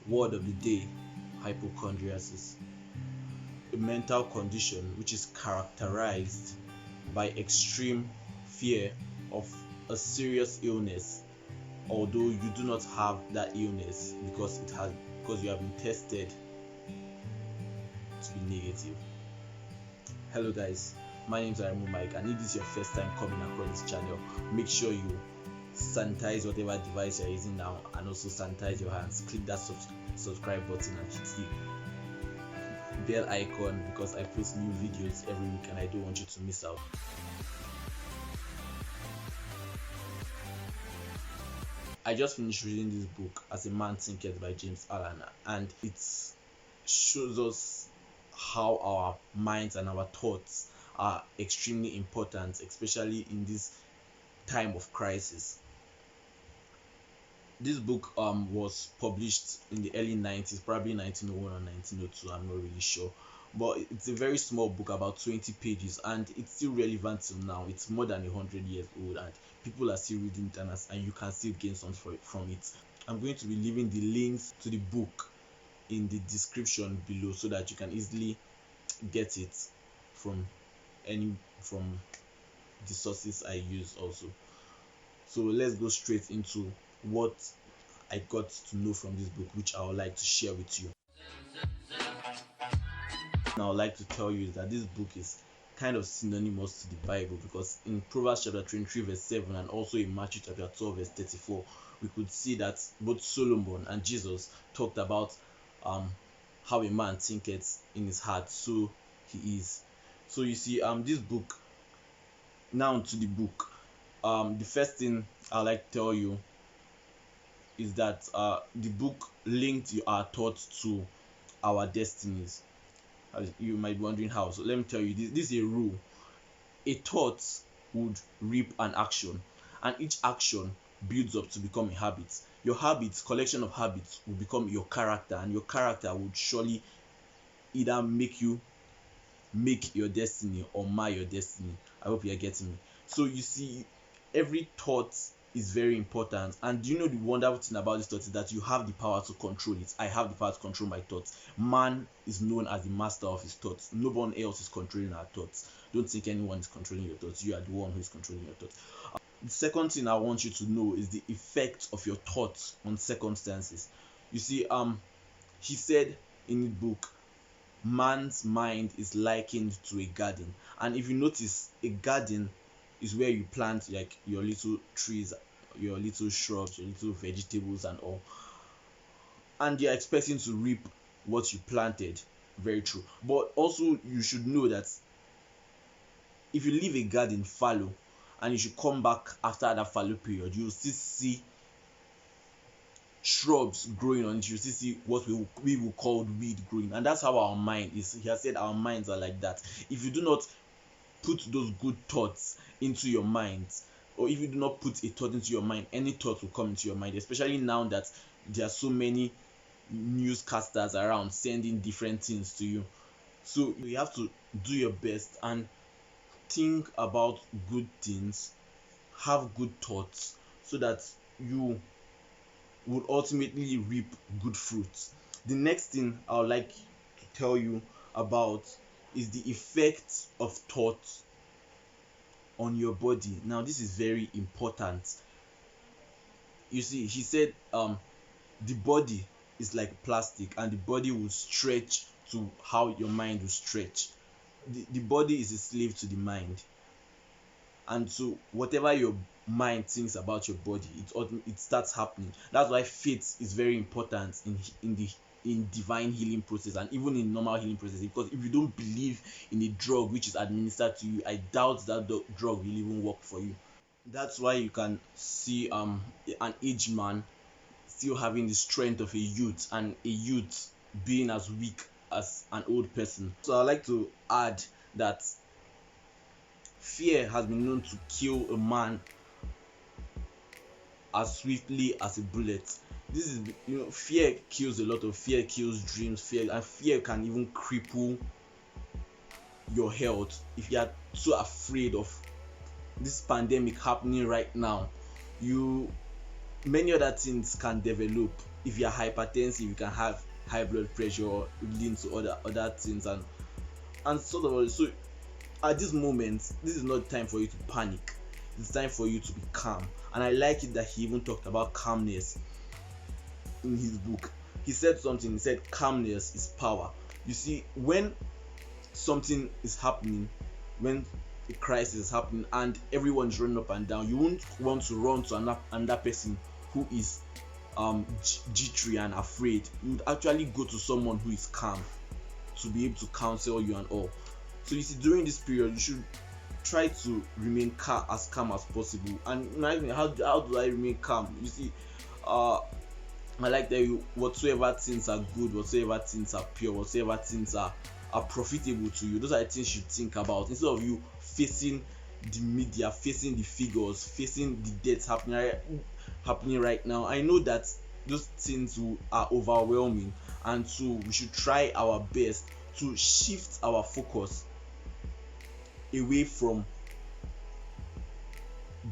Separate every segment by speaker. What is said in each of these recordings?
Speaker 1: Word of the day: hypochondriasis, a mental condition which is characterized by extreme fear of a serious illness, although you do not have that illness because you have been tested to be negative. Hello guys, my name is Mike, and if this is your first time coming across this channel, make sure you sanitize whatever device you're using now, and also sanitize your hands. Click that subscribe button and hit the bell icon, because I post new videos every week and I don't want you to miss out. I just finished reading this book, As a Man Thinketh by James Allen, and it shows us how our minds and our thoughts are extremely important, especially in this time of crisis. This book was published in the early 90s, probably 1901 or 1902, I'm not really sure, but it's a very small book, about 20 pages, and it's still relevant till now. It's more than 100 years old and people are still reading it, and you can still gain something from it. I'm going to be leaving the links to the book in the description below so that you can easily get it from the sources I use also. So let's go straight into what I got to know from this book, which I would like to share with you. Now, I would like to tell you that this book is kind of synonymous to the Bible, because in Proverbs chapter 23 verse 7 and also in Matthew chapter 12 verse 34, we could see that both Solomon and Jesus talked about how a man thinketh in his heart, so he is. So you see, this book, now to the book, the first thing I like to tell you is that the book linked our thoughts to our destinies. You might be wondering how. So let me tell you, this is a rule. A thought would reap an action, and each action builds up to become a habit. Your habits, collection of habits, will become your character, and your character would surely either make you make your destiny or mar your destiny. I hope you're getting me. So you see, every thought is very important, and you know the wonderful thing about this thought is that you have the power to control it. I have the power to control my thoughts. Man is known as the master of his thoughts. No one else is controlling our thoughts. Don't think anyone is controlling your thoughts. You are the one who is controlling your thoughts. The second thing I want you to know is the effect of your thoughts on circumstances. You see, he said in the book, man's mind is likened to a garden, and if you notice, a garden is where you plant like your little trees, your little shrubs, your little vegetables and all, and you're expecting to reap what you planted. Very true. But also you should know that if you leave a garden fallow and you should come back after that fallow period, you'll still see shrubs growing on it. You still see what we will call weed growing, and that's how our mind is. He has said our minds are like that. If you do not put those good thoughts into your mind, or if you do not put a thought into your mind, any thought will come into your mind, especially now that there are so many newscasters around sending different things to you. So you have to do your best and think about good things, have good thoughts, so that you would ultimately reap good fruits. The next thing I would like to tell you about is the effect of thought on your body. Now this is very important. You see, he said the body is like plastic, and the body will stretch to how your mind will stretch. The body is a slave to the mind, and so whatever your mind thinks about your body, it starts happening. That's why faith is very important in divine healing process, and even in normal healing process, because if you don't believe in a drug which is administered to you, I doubt that the drug will even work for you. That's why you can see an aged man still having the strength of a youth, and a youth being as weak as an old person. So I like to add that fear has been known to kill a man as swiftly as a bullet. This is, fear kills a lot. Fear kills dreams. Fear can even cripple your health. If you are so afraid of this pandemic happening right now, many other things can develop if you're hypertensive, you can have high blood pressure leading to other things, and sort of. So at this moment, this is not time for you to panic. It's time for you to be calm. And I like it that he even talked about calmness in his book. He said something. He said calmness is power. You see, when something is happening, when a crisis is happening and everyone's running up and down, you won't want to run to another person who is jittery and afraid. You would actually go to someone who is calm to be able to counsel you and all. So you see, during this period, you should try to remain as calm as possible. And how do I remain calm? You see, I like that whatsoever things are good, whatsoever things are pure, whatsoever things are profitable to you, those are the things you think about, instead of you facing the media, facing the figures, facing the deaths happening right now. I know that those things are overwhelming, and so we should try our best to shift our focus away from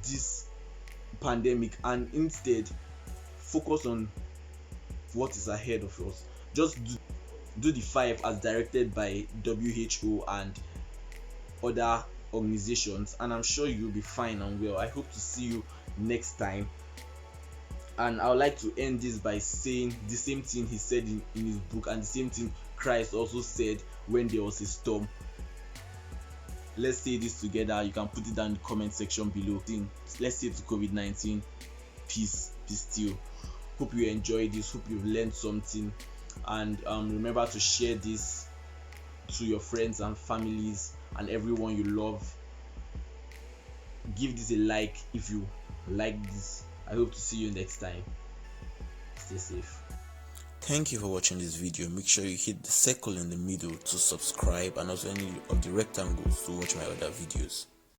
Speaker 1: this pandemic and instead focus on what is ahead of us. Just do the 5 as directed by WHO and other organizations, and I'm sure you'll be fine and well. I hope to see you next time. And I would like to end this by saying the same thing he said in his book, and the same thing Christ also said when there was a storm. Let's say this together. You can put it down in the comment section below. Let's say to COVID-19, peace, be still. Hope you enjoyed this. Hope you've learned something, and remember to share this to your friends and families and everyone you love. Give this a like if you like this. I hope to see you next time. Stay safe. Thank you for watching this video. Make sure you hit the circle in the middle to subscribe, and also any of the rectangles to watch my other videos.